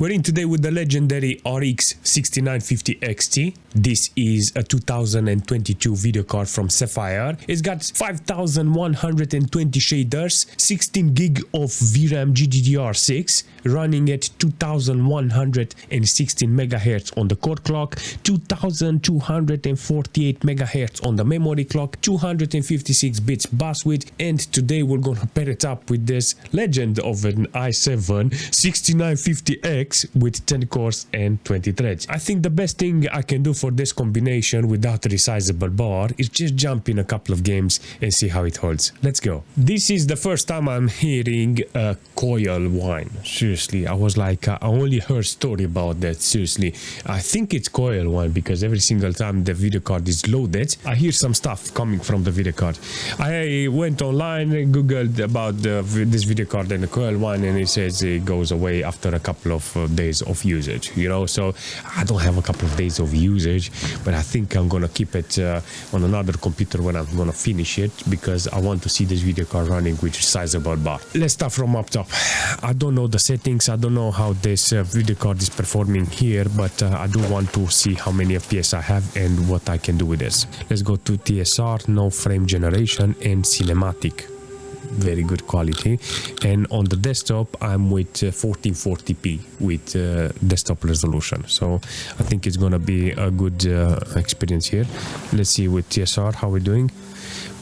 We're in today with the legendary RX 6950 XT. This is a 2022 video card from Sapphire. It's got 5120 shaders, 16 gig of VRAM GDDR6, running at 2116 MHz on the core clock, 2248 MHz on the memory clock, 256 bits bus width, and today we're gonna pair it up with this legend of an i7 6950X with 10 cores and 20 threads. I think the best thing I can do for this combination without a resizable bar is just jump in a couple of games and see how it holds. Let's go. This is the first time I'm hearing a coil wine. Seriously, I was like, I only heard story about that. Seriously, I think it's coil wine because every single time the video card is loaded, I hear some stuff coming from the video card. I went online and googled about this video card and the coil wine, and it says it goes away after a couple of days of usage, you know. So I don't have a couple of days of usage, but I think I'm gonna keep it on another computer when I'm gonna finish it, because I want to see this video card running with resizable bar. Let's start from up top. I don't know the settings, I don't know how this video card is performing here, but I do want to see how many FPS I have and what I can do with this. Let's go to TSR, no frame generation, and cinematic. Very good quality. And on the desktop I'm with 1440p with desktop resolution, so I think it's gonna be a good experience here. Let's see with TSR how we're doing.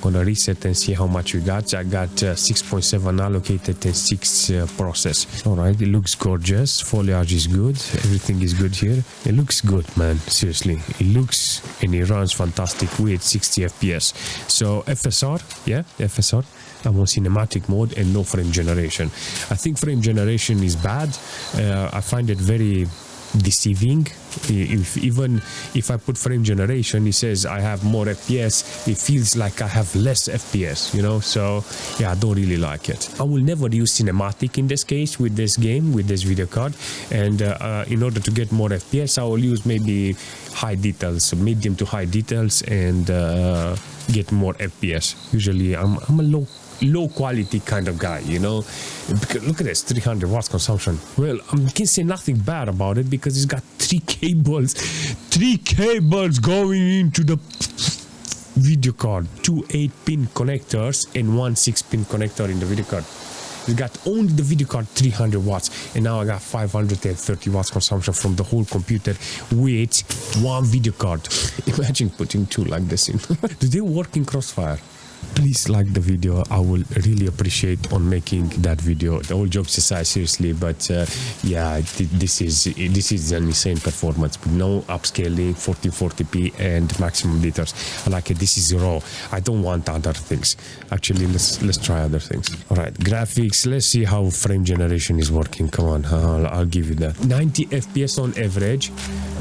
Gonna reset and see how much we got. I got 6.7 allocated and 6 process. All right, it looks gorgeous. Foliage is good, everything is good here. It looks good, man, seriously. It looks and it runs fantastic with 60 FPS. So FSR, yeah, FSR. I'm on cinematic mode and no frame generation. I think frame generation is bad. I find it very deceiving. Even if I put frame generation, it says I have more FPS. It feels like I have less FPS, you know. So yeah, I don't really like it. I will never use cinematic in this case with this game, with this video card. And in order to get more FPS, I will use maybe high details, medium to high details, and get more FPS. Usually I'm a low quality kind of guy, you know. Because look at this, 300 watts consumption. Well, I can say nothing bad about it because it's got three cables going into the video card, 2 8-pin connectors and 1 6-pin connector in the video card. It's got only the video card 300 watts, and now I got 530 watts consumption from the whole computer with one video card. Imagine putting two like this in. Do they work in Crossfire? Please like the video. I will really appreciate on making that video. The whole jokes aside, seriously, but yeah, this is an insane performance with no upscaling, 1440p and maximum details. I like it. This is raw. I don't want other things. Actually, let's try other things. All right, graphics. Let's see how frame generation is working. Come on, I'll give you that. 90 FPS on average,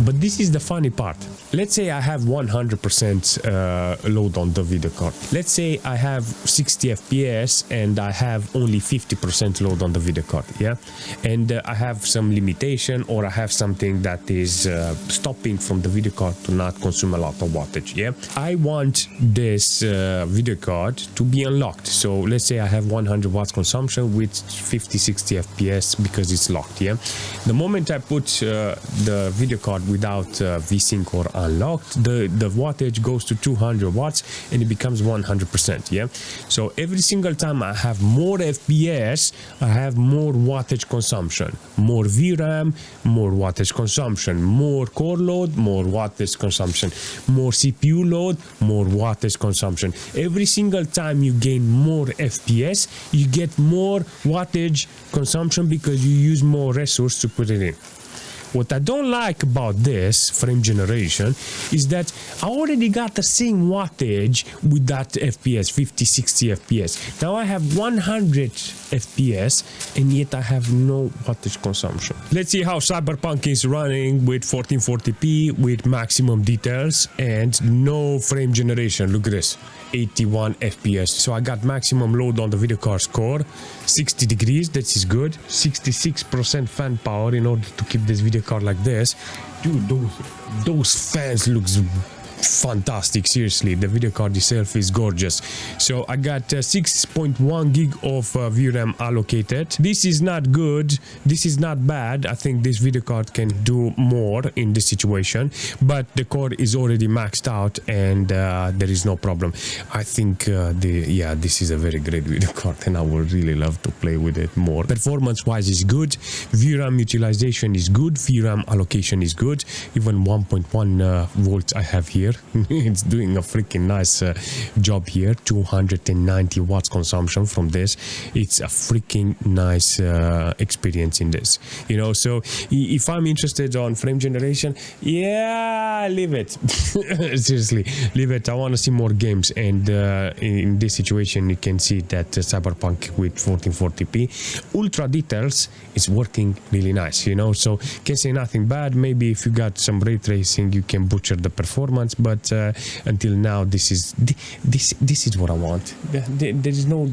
but this is the funny part. Let's say I have 100% load on the video card. Let's say I have 60 FPS and I have only 50% load on the video card, yeah, and I have some limitation, or I have something that is stopping from the video card to not consume a lot of wattage, yeah. I want this video card to be unlocked. So let's say I have 100 watts consumption with 50-60 FPS because it's locked, yeah. The moment I put the video card without VSync or unlocked, the wattage goes to 200 watts and it becomes 100%, yeah. So every single time I have more FPS, I have more wattage consumption, more VRAM, more wattage consumption, more core load, more wattage consumption, more CPU load, more wattage consumption. Every single time you gain more FPS, you get more wattage consumption because you use more resource to put it in. What I don't like about this frame generation is that I already got the same wattage with that FPS, 50-60 FPS. Now I have 100 FPS and yet I have no wattage consumption. Let's see how Cyberpunk is running with 1440p with maximum details and no frame generation. Look at this, 81 FPS. So I got maximum load on the video card's core, 60 degrees, that is good. 66% fan power in order to keep this video card like this. Dude, those fans looks fantastic. Seriously, the video card itself is gorgeous. So I got 6.1 gig of VRAM allocated. This is not good, this is not bad. I think this video card can do more in this situation, but the core is already maxed out and there is no problem. I think this is a very great video card and I would really love to play with it more. Performance wise is good, VRAM utilization is good, VRAM allocation is good. Even 1.1 volts I have here. It's doing a freaking nice job here. 290 watts consumption from this. It's a freaking nice experience in this, you know. So if I'm interested on frame generation, yeah, leave it. Seriously, leave it. I want to see more games, and in this situation you can see that Cyberpunk with 1440p ultra details is working really nice, you know. So can say nothing bad. Maybe if you got some ray tracing you can butcher the performance, but until now this is what I want. There is no,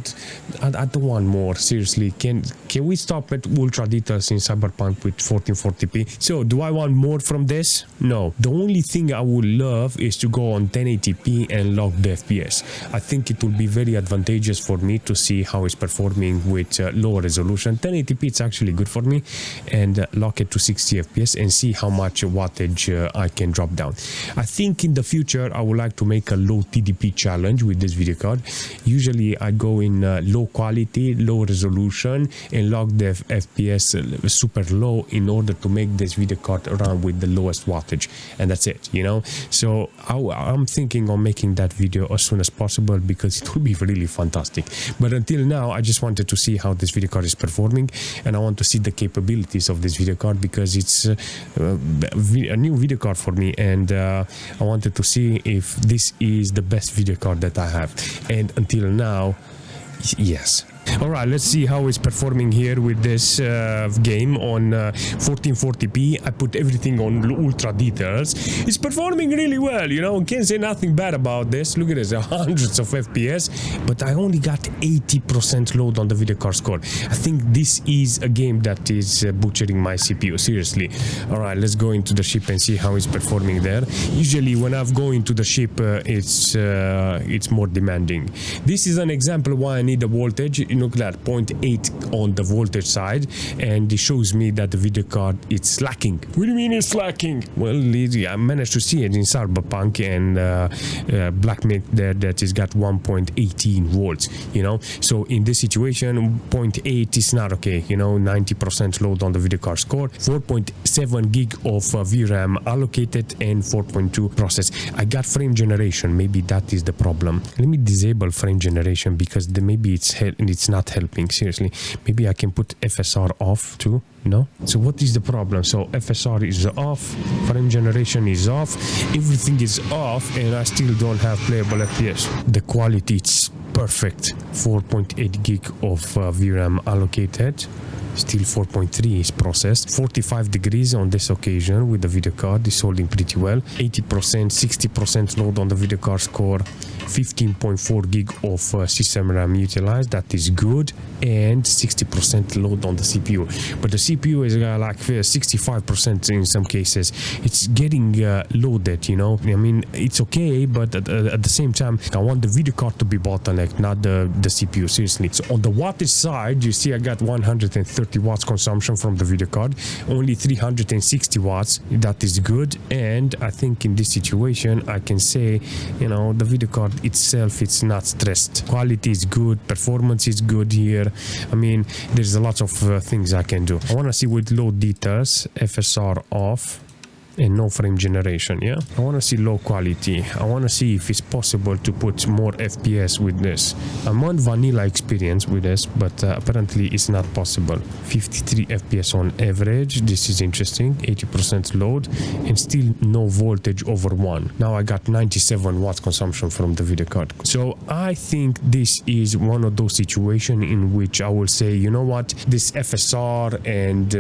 I don't want more. Seriously, can we stop at ultra details in Cyberpunk with 1440p? So do I want more from this? No. The only thing I would love is to go on 1080p and lock the FPS. I think it will be very advantageous for me to see how it's performing with lower resolution. 1080p it's actually good for me, and lock it to 60 FPS and see how much wattage I can drop down. I think in the future I would like to make a low TDP challenge with this video card. Usually I go in low quality, low resolution, and lock the FPS super low in order to make this video card run with the lowest wattage, and that's it, you know. So I'm thinking of making that video as soon as possible because it will be really fantastic. But until now I just wanted to see how this video card is performing, and I want to see the capabilities of this video card because it's a new video card for me, and I wanted to see if this is the best video card that I have, and until now, yes. Alright, let's see how it's performing here with this game on 1440p. I put everything on ultra details. It's performing really well, you know. Can't say nothing bad about this. Look at this, hundreds of FPS, but I only got 80% load on the video card score. I think this is a game that is butchering my CPU, seriously. Alright, let's go into the ship and see how it's performing there. Usually when I go into the ship, it's more demanding. This is an example why I need a voltage. You look at 0.8 on the voltage side, and it shows me that the video card it's slacking. What do you mean it's slacking? Well, I managed to see it in Cyberpunk and Black Myth there that is got 1.18 volts, you know. So in this situation 0.8 is not okay, you know. 90% load on the video card score, 4.7 gig of VRAM allocated, and 4.2 process. I got frame generation, maybe that is the problem. Let me disable frame generation because maybe it's not helping. Seriously, maybe I can put FSR off too. No? So what is the problem? So FSR is off, frame generation is off, everything is off, and I still don't have playable FPS. The quality is perfect. 4.8 gig of VRAM allocated. Still 4.3 is processed. 45 degrees on this occasion with the video card is holding pretty well. 80%, 60% load on the video card score. 15.4 gig of system RAM utilized, that is good, and 60% load on the CPU. But the CPU is like 65% in some cases. It's getting loaded, you know. I mean, it's okay, but at the same time, I want the video card to be bottlenecked, not the CPU, seriously. So on the wattage side, you see I got 130 watts consumption from the video card, only 360 watts, that is good. And I think in this situation, I can say, you know, the video card itself, it's not stressed. Quality is good, performance is good here. I mean, there's a lot of things I can do. I want to see with low details, FSR off, and no frame generation. Yeah, I want to see low quality. I want to see if it's possible to put more FPS with this. I'm on vanilla experience with this, but apparently it's not possible. 53 FPS on average, this is interesting. 80% load, and still no voltage over 1. Now I got 97 watts consumption from the video card. So I think this is one of those situations in which I will say, you know what, this FSR and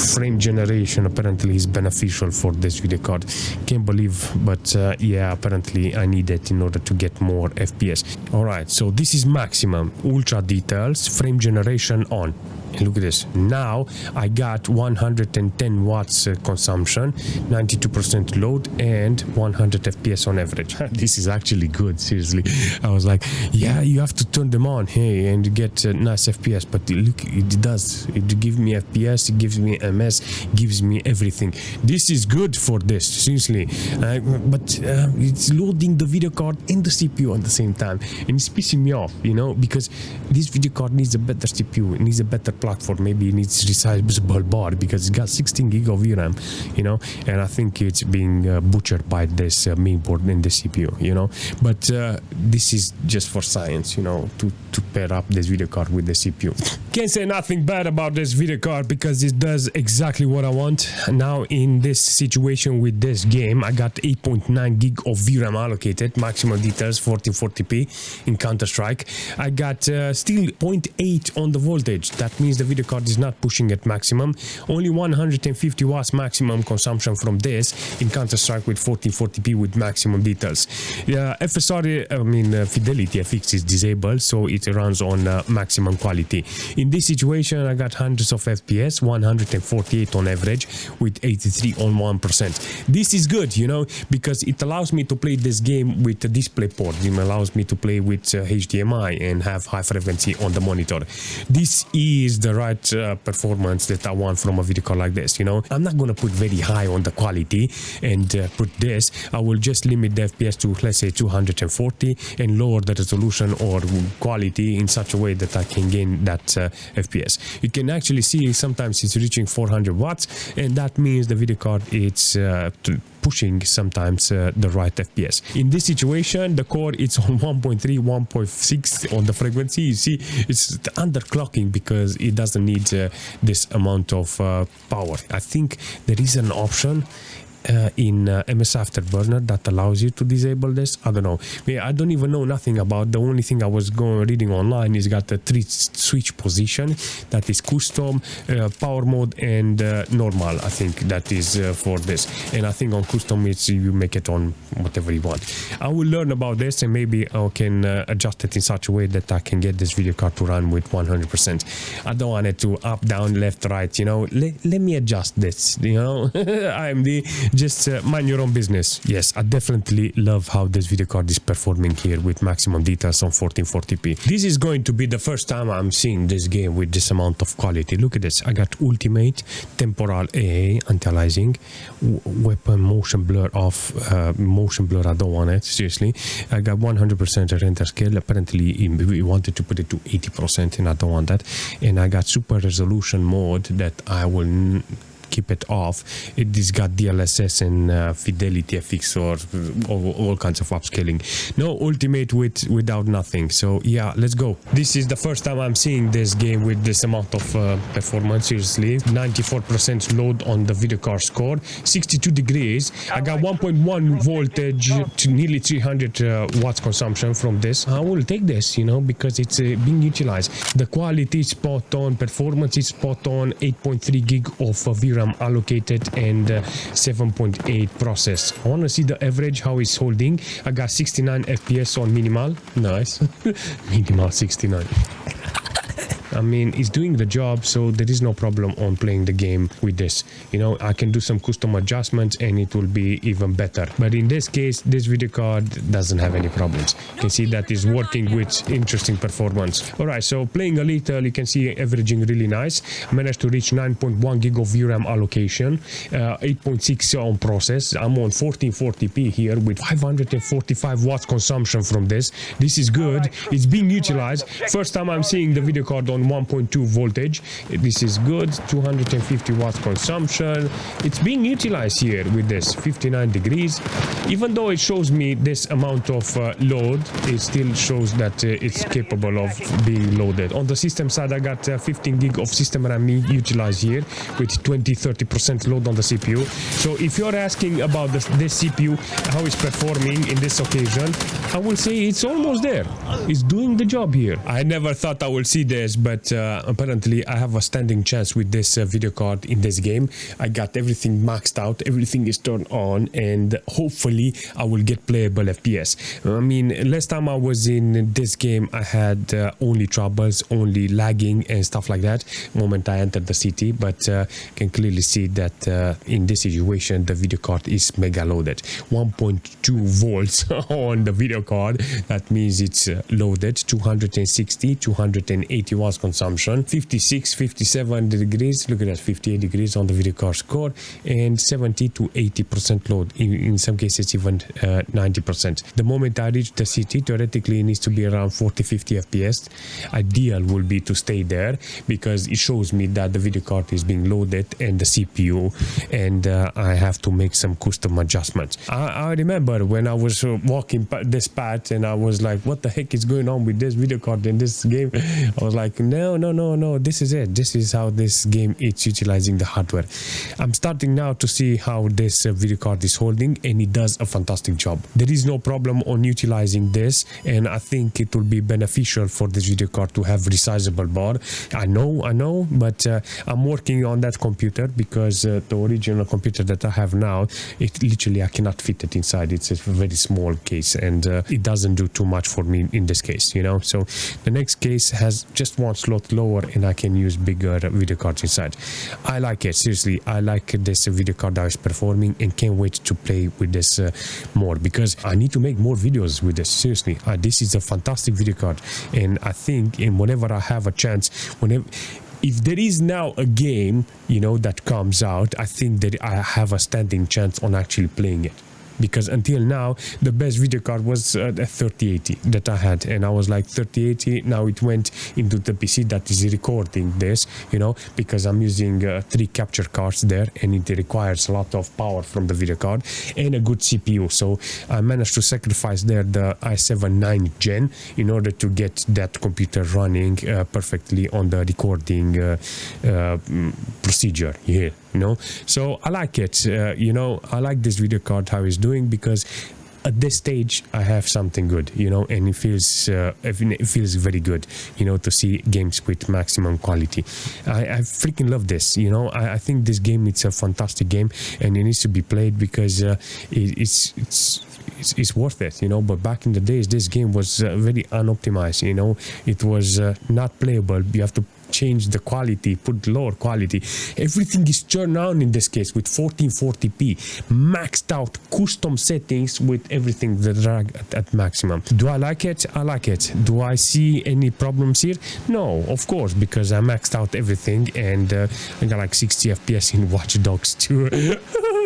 frame generation apparently is beneficial for this video card. Can't believe, but yeah, apparently I need it in order to get more FPS. All right, so this is maximum ultra details, frame generation on. And look at this. Now I got 110 watts consumption, 92% load, and 100 FPS on average. This is actually good, seriously. I was like, yeah, you have to turn them on, hey, and get nice FPS. But look, it does. It gives me FPS, it gives me MS, gives me everything. This is good for this, seriously. But it's loading the video card and the CPU at the same time, and it's pissing me off, you know, because this video card needs a better CPU, it needs a better platform, maybe it needs resizable board because it's got 16 gig of VRAM, you know, and I think it's being butchered by this main board and the CPU, you know. But this is just for science, you know, to pair up this video card with the CPU. Can't say nothing bad about this video card because it does exactly what I want. Now in this situation with this game, I got 8.9 gig of VRAM allocated, maximum details 1440p in Counter-Strike. I got still 0.8 on the voltage. That means the video card is not pushing at maximum. Only 150 watts maximum consumption from this in Counter-Strike with 1440p with maximum details. FSR, I mean Fidelity FX is disabled, so it runs on maximum quality. In this situation, I got hundreds of FPS, 148 on average with 83 on 1%. This is good, you know, because it allows me to play this game with the display port. It allows me to play with HDMI and have high frequency on the monitor. This is the right performance that I want from a video card like this, you know. I'm not gonna put very high on the quality and put this. I will just limit the FPS to, let's say, 240 and lower the resolution or quality in such a way that I can gain that FPS. You can actually see sometimes it's reaching 400 watts, and that means the video card it's pushing sometimes the right FPS. In this situation, the core it's on 1.3, 1.6 on the frequency. You see, it's underclocking because it doesn't need this amount of power. I think there is an option in MS Afterburner that allows you to disable this. I don't know. I don't even know nothing about. The only thing I was reading online is got a 3 switch position that is custom, power mode, and normal. I think that is for this. And I think on custom it's you make it on whatever you want. I will learn about this and maybe I can adjust it in such a way that I can get this video card to run with 100%. I don't want it to up, down, left, right. You know, let me adjust this. You know, AMD. Just mind your own business. Yes, I definitely love how this video card is performing here with maximum details on 1440p. This is going to be the first time I'm seeing this game with this amount of quality. Look at this. I got ultimate, temporal AA, anti-aliasing, weapon motion blur off, motion blur, I don't want it, seriously. I got 100% render scale. Apparently we wanted to put it to 80% and I don't want that. And I got super resolution mode that I will keep it off. It has got DLSS and Fidelity FX or all kinds of upscaling. No ultimate without nothing. So yeah, let's go. This is the first time I'm seeing this game with this amount of performance. Seriously, 94% load on the video card score, 62 degrees. I got 1.1 voltage to nearly 300 watts consumption from this. I will take this, you know, because it's being utilized. The quality is spot on, performance is spot on, 8.3 gig of VRAM allocated and 7.8 process. I want to see the average, how it's holding. I got 69 FPS on minimal. Nice. Minimal 69. I mean, it's doing the job, so there is no problem on playing the game with this. You know, I can do some custom adjustments and it will be even better. But in this case, this video card doesn't have any problems. You can see that is working with interesting performance. Alright, so playing a little, you can see averaging really nice. I managed to reach 9.1 gig of VRAM allocation, 8.6 on process. I'm on 1440p here with 545 watts consumption from this. This is good. It's being utilized. First time I'm seeing the video card on 1.2 voltage. This is good. 250 watts consumption. It's being utilized here with this 59 degrees. Even though it shows me this amount of load, it still shows that it's capable of being loaded. On the system side, I got 15 gig of system RAM utilized here with 20-30% load on the CPU. So if you're asking about this CPU, how it's performing in this occasion, I will say it's almost there. It's doing the job here. I never thought I will see this, but but apparently I have a standing chance with this video card in this game. I got everything maxed out, everything is turned on, and hopefully I will get playable FPS. I mean, last time I was in this game, I had only troubles, only lagging and stuff like that moment I entered the city, but can clearly see that in this situation the video card is mega loaded. 1.2 volts on the video card, that means it's loaded. 260, 280 watts consumption, 56, 57 degrees, look at that, 58 degrees on the video card score, and 70 to 80% load, in some cases even 90%. The moment I reach the city, theoretically it needs to be around 40-50 FPS. Ideal will be to stay there because it shows me that the video card is being loaded and the CPU, and I have to make some custom adjustments. I remember when I was walking this path and I was like, what the heck is going on with this video card in this game? I was like, no, this is it. This is how this game is utilizing the hardware. I'm starting now to see how this video card is holding, and it does a fantastic job. There is no problem on utilizing this, and I think it will be beneficial for this video card to have resizable bar. I know, but I'm working on that computer because the original computer that I have now, it literally I cannot fit it inside. It's a very small case, and it doesn't do too much for me in this case, you know. So the next case has just one slot lower and I can use bigger video cards inside. I like it, seriously. I like this video card that is performing and can't wait to play with this more, because I need to make more videos with this. Seriously, this is a fantastic video card, and I think whenever I have a chance, if there is now a game, you know, that comes out, I think that I have a standing chance on actually playing it. Because until now, the best video card was a 3080 that I had, and I was like 3080. Now it went into the PC that is recording this, you know, because I'm using 3 capture cards there, and it requires a lot of power from the video card and a good CPU. So I managed to sacrifice there the i7 9th gen in order to get that computer running perfectly on the recording procedure here, you know. So I like it, you know. I like this video card how it's doing, because at this stage I have something good, you know, and it feels very good, you know, to see games with maximum quality. I freaking love this, you know. I think this game, it's a fantastic game, and it needs to be played because it's worth it, you know. But back in the days, this game was very unoptimized, you know. It was not playable. You have to change the quality, put lower quality. Everything is turned on in this case with 1440p, maxed out custom settings with everything that are at maximum. Do I like it? I like it. Do I see any problems here? No, of course, because I maxed out everything, and I got like 60 FPS in Watch Dogs 2.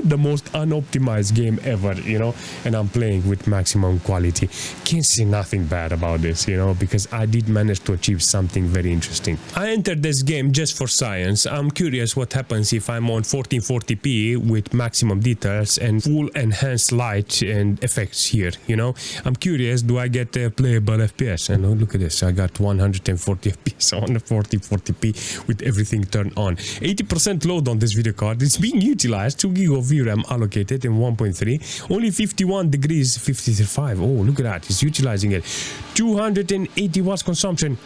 The most unoptimized game ever, you know, and I'm playing with maximum quality. Can't say nothing bad about this, you know, because I did manage to achieve something very interesting. I entered this game just for science. I'm curious what happens if I'm on 1440p with maximum details and full enhanced light and effects here, you know. I'm curious, do I get a playable FPS? And oh, look at this, I got 140 FPS on the 1440p with everything turned on. 80% load on this video card. It's being utilized. 2 GB of VRAM allocated in 1.3, only 51 degrees, 55. Oh, look at that, it's utilizing it. 280 watts consumption.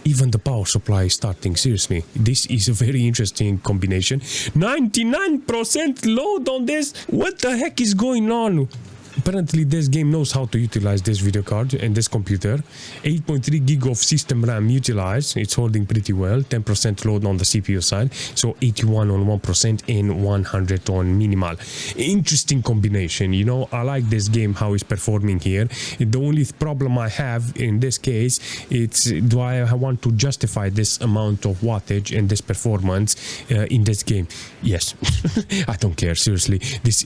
Even the power supply is starting. Seriously, this is a very interesting combination. 99% load on this. What the heck is going on? Apparently this game knows how to utilize this video card and this computer. 8.3 gig of system RAM utilized. It's holding pretty well. 10% load on the CPU side. So 81 on 1% and 100 on minimal. Interesting combination. You know, I like this game, how it's performing here. The only problem I have in this case, it's do I want to justify this amount of wattage and this performance in this game? Yes. I don't care. Seriously. This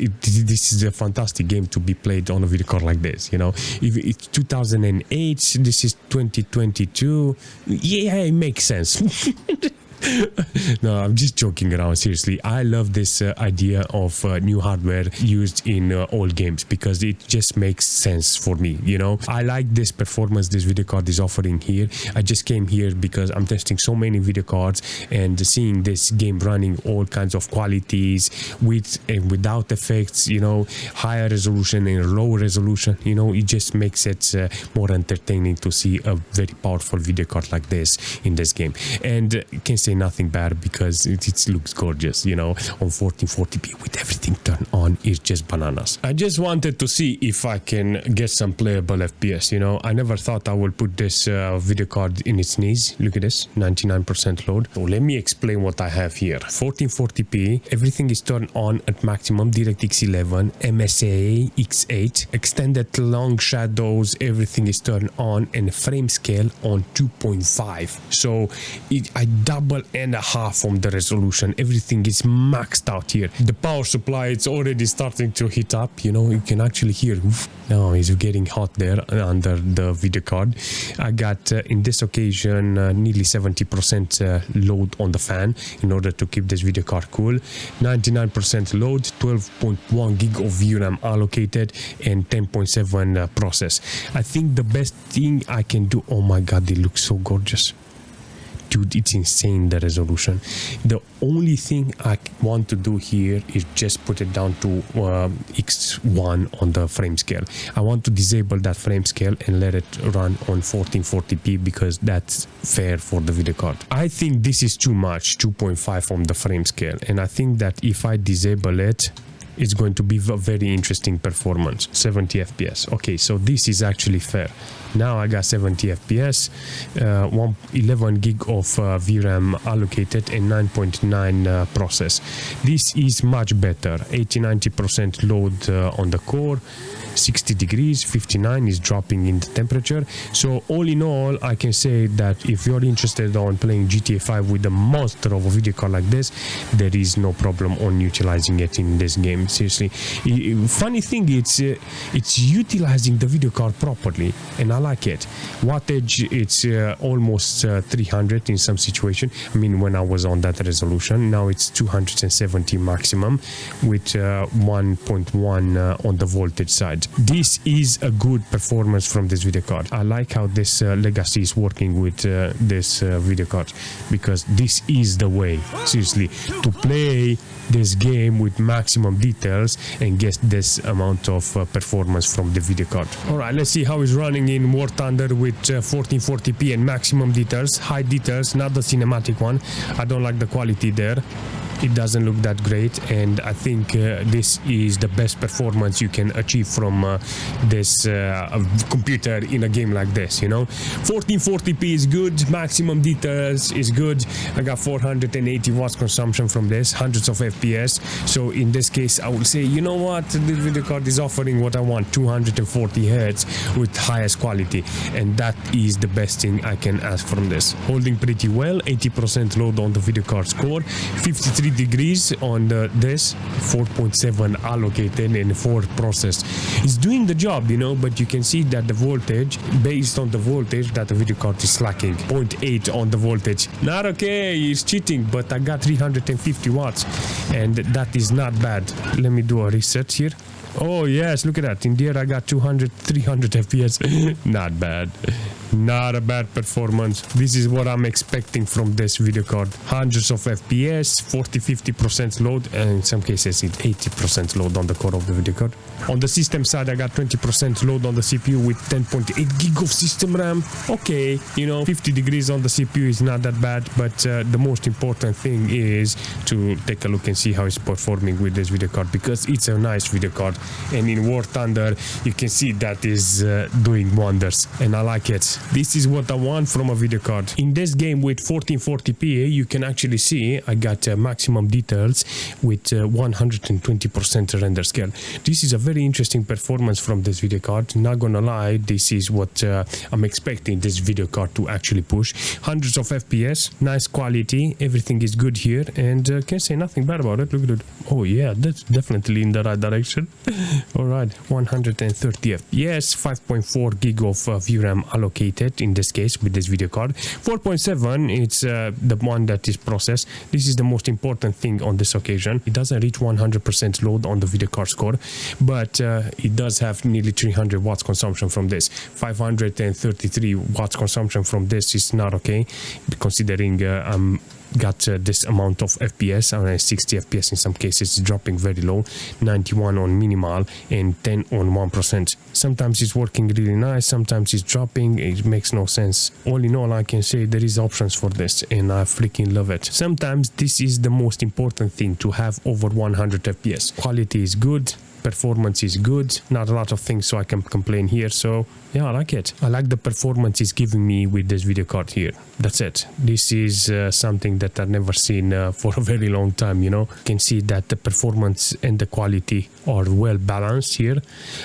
is a fantastic game to be played on a video card like this, you know. If it's 2008, this is 2022. Yeah, it makes sense. No, I'm just joking around. Seriously, I love this idea of new hardware used in old games because it just makes sense for me. You know, I like this performance this video card is offering here. I just came here because I'm testing so many video cards and seeing this game running all kinds of qualities with and without effects. You know, higher resolution and low resolution. You know, it just makes it more entertaining to see a very powerful video card like this in this game. And can say nothing bad because it looks gorgeous, you know, on 1440p with everything turned on. It's just bananas. I just wanted to see if I can get some playable FPS, you know. I never thought I would put this video card in its knees. Look at this, 99% load. So let me explain what I have here. 1440p, everything is turned on at maximum, DirectX 11, MSA X8, extended long shadows, everything is turned on, and frame scale on 2.5. So I double and a half on the resolution. Everything is maxed out here. The power supply, it's already starting to heat up. You know, you can actually hear now it's getting hot there under the video card. I got in this occasion nearly 70% load on the fan in order to keep this video card cool. 99% load, 12.1 gig of VRAM allocated, and 10.7 process. I think the best thing I can do, oh my god, it looks so gorgeous. Dude, it's insane, the resolution. The only thing I want to do here is just put it down to X1 on the frame scale. I want to disable that frame scale and let it run on 1440p because that's fair for the video card. I think this is too much, 2.5 on the frame scale, and I think that if I disable it, it's going to be a very interesting performance. 70 FPS. Okay, so this is actually fair. Now I got 70 FPS, 11 gig of VRAM allocated, and 9.9 process. This is much better. 80-90% load on the core. 60 degrees, 59 is dropping in the temperature. So all in all, I can say that if you're interested on playing GTA 5 with a monster of a video card like this, there is no problem on utilizing it in this game. Seriously, funny thing, it's utilizing the video card properly, and I like it. Wattage, it's almost 300 in some situation. I mean, when I was on that resolution, now it's 270 maximum with 1.1 on the voltage side. This is a good performance from this video card. I like how this Legacy is working with this video card, because this is the way, seriously, to play this game with maximum details and get this amount of performance from the video card. Alright, let's see how it's running in War Thunder with 1440p and maximum details, high details, not the cinematic one. I don't like the quality there. It doesn't look that great, and I think this is the best performance you can achieve from this computer in a game like this, you know. 1440p is good, maximum details is good. I got 480 watts consumption from this, hundreds of FPS. So in this case, I would say, you know what, the video card is offering what I want, 240 Hz with highest quality, and that is the best thing I can ask from this. Holding pretty well, 80% load on the video card's core, 53 degrees on this, 4.7 allocated and 4 processed. It's doing the job, you know, but you can see that the voltage, based on the voltage, that the video card is slacking. 0.8 on the voltage. Not okay, it's cheating, but I got 350 watts, and that is not bad. Let me do a reset here. Oh yes, look at that. In there I got 300 FPS. Not bad. Not a bad performance. This is what I'm expecting from this video card. Hundreds of FPS, 40-50% load, and in some cases it's 80% load on the core of the video card. On the system side, I got 20% load on the CPU with 10.8 gig of system RAM. Okay, you know, 50 degrees on the CPU is not that bad, but the most important thing is to take a look and see how it's performing with this video card, because it's a nice video card, and in War Thunder you can see that is doing wonders, and I like it. This is what I want from a video card. In this game with 1440p, you can actually see I got maximum details with 120% render scale. This is a very interesting performance from this video card. Not gonna lie, this is what I'm expecting this video card to actually push. Hundreds of FPS, nice quality, everything is good here, and can't say nothing bad about it. Look at it. Oh yeah, that's definitely in the right direction. Alright, 130 FPS, 5.4 gig of VRAM allocated. allocated in this case with this video card. 4.7, it's the one that is processed. This is the most important thing on this occasion. It doesn't reach 100% load on the video card score, but it does have nearly 300 watts consumption from this. 533 watts consumption from this is not okay, considering I'm got this amount of FPS, around 60 FPS in some cases, dropping very low, 91 on minimal and 10 on 1%. Sometimes it's working really nice, sometimes it's dropping, it makes no sense. All in all, I can say there is options for this and I freaking love it. Sometimes this is the most important thing, to have over 100 FPS. Quality is good, performance is good, not a lot of things so I can complain here. So yeah, I like it. I like the performance it's giving me with this video card here. That's it. This is something that I've never seen for a very long time, you know. You can see that the performance and the quality are well balanced here.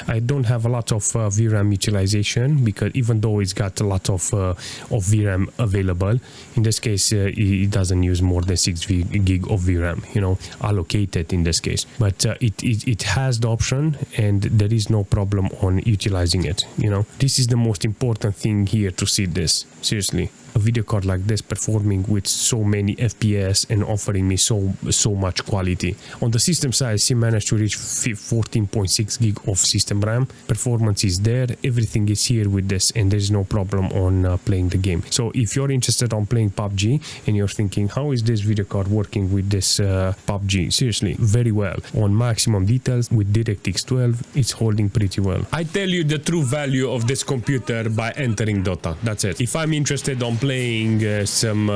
I don't have a lot of VRAM utilization, because even though it's got a lot of VRAM available, in this case it doesn't use more than 6 gig of VRAM, you know, allocated in this case. But it has the option and there is no problem on utilizing it, you know. This is the most important thing here, to see this. Seriously, a video card like this performing with so many FPS and offering me so much quality. On the system side, she managed to reach 14.6 gig of system RAM. Performance is there, everything is here with this, and there's no problem on playing the game. So if you're interested on playing PUBG and you're thinking, how is this video card working with this PUBG? Seriously, very well. On maximum details with DirectX 12, it's holding pretty well. I tell you the true value of this computer by entering Dota. That's it. If I'm interested on playing some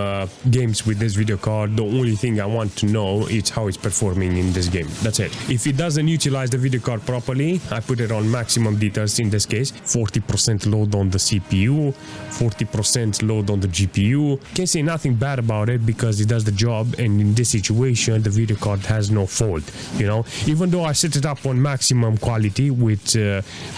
games with this video card, the only thing I want to know is how it's performing in this game. That's it. If it doesn't utilize the video card properly, I put it on maximum details, in this case 40% load on the CPU, 40% load on the GPU. Can't say nothing bad about it because it does the job, and in this situation the video card has no fault, you know. Even though I set it up on maximum quality with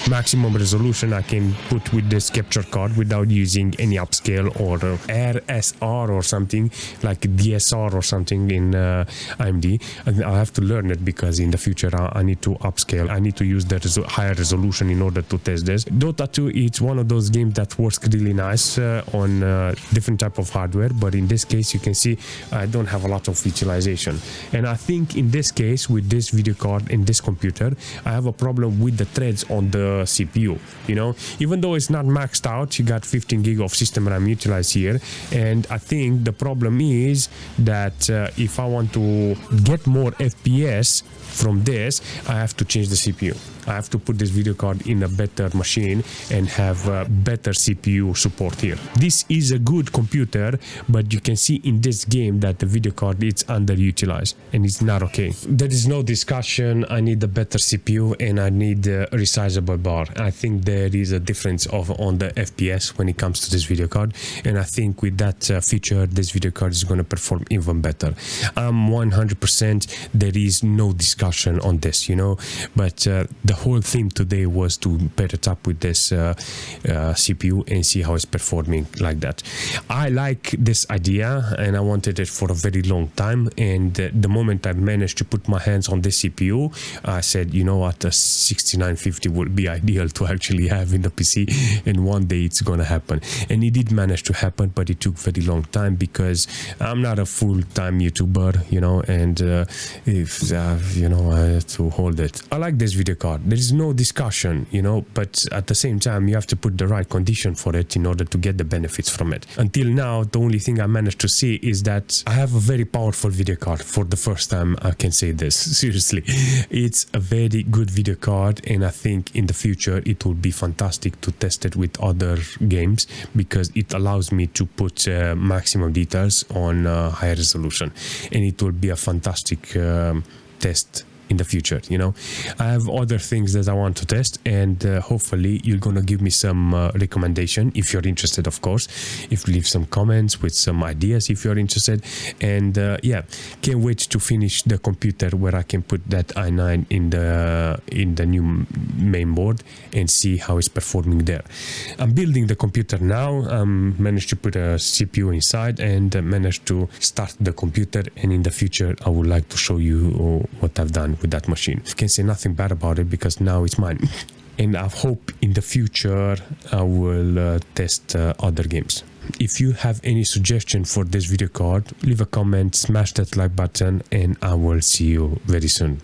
maximum resolution, I can put with this capture card without using any upscale or RSR or something like DSR or something in AMD. I have to learn it because in the future I need to upscale. I need to use the higher resolution in order to test this. Dota 2, it's one of those games that works really nice on different type of hardware, but in this case you can see I don't have a lot of utilization. And I think in this case with this video card in this computer, I have a problem with the threads on the CPU, you know. Even though it's not maxed out, you got 15 gig of system RAM utilized here, and I think the problem is that if I want to get more FPS from this, I have to change the CPU. I have to put this video card in a better machine and have better CPU support here. This is a good computer, but you can see in this game that the video card is underutilized and it's not okay. There is no discussion. I need a better CPU and I need a resizable bar. I think there is a difference on the FPS when it comes to this video card, and I think with that feature this video card is going to perform even better. 100%, there is no discussion on this, you know, but the whole theme today was to pair it up with this CPU and see how it's performing like that. I like this idea and I wanted it for a very long time, and the moment I managed to put my hands on this CPU, I said, you know what, a 6950 would be ideal to actually have in the PC, and one day it's gonna happen. And it did manage to happen, but it took very long time because I'm not a full-time YouTuber, you know, and you know, I have to hold it. I like this video card. There is no discussion, you know, but at the same time you have to put the right condition for it in order to get the benefits from it. Until now, the only thing I managed to see is that I have a very powerful video card. For the first time I can say this, seriously. It's a very good video card, and I think in the future it will be fantastic to test it with other games because it allows me to put maximum details on high resolution, and it will be a fantastic test in the future, you know. I have other things that I want to test, and hopefully you're gonna give me some recommendation if you're interested, of course. If you leave some comments with some ideas if you're interested, and yeah, can't wait to finish the computer where I can put that i9 in the new main board and see how it's performing there. I'm building the computer now. Managed to put a CPU inside and managed to start the computer, and in the future I would like to show you what I've done with that machine. I can say nothing bad about it because now it's mine. and I hope in the future I will test other games. If you have any suggestion for this video card, leave a comment, smash that like button, and I will see you very soon.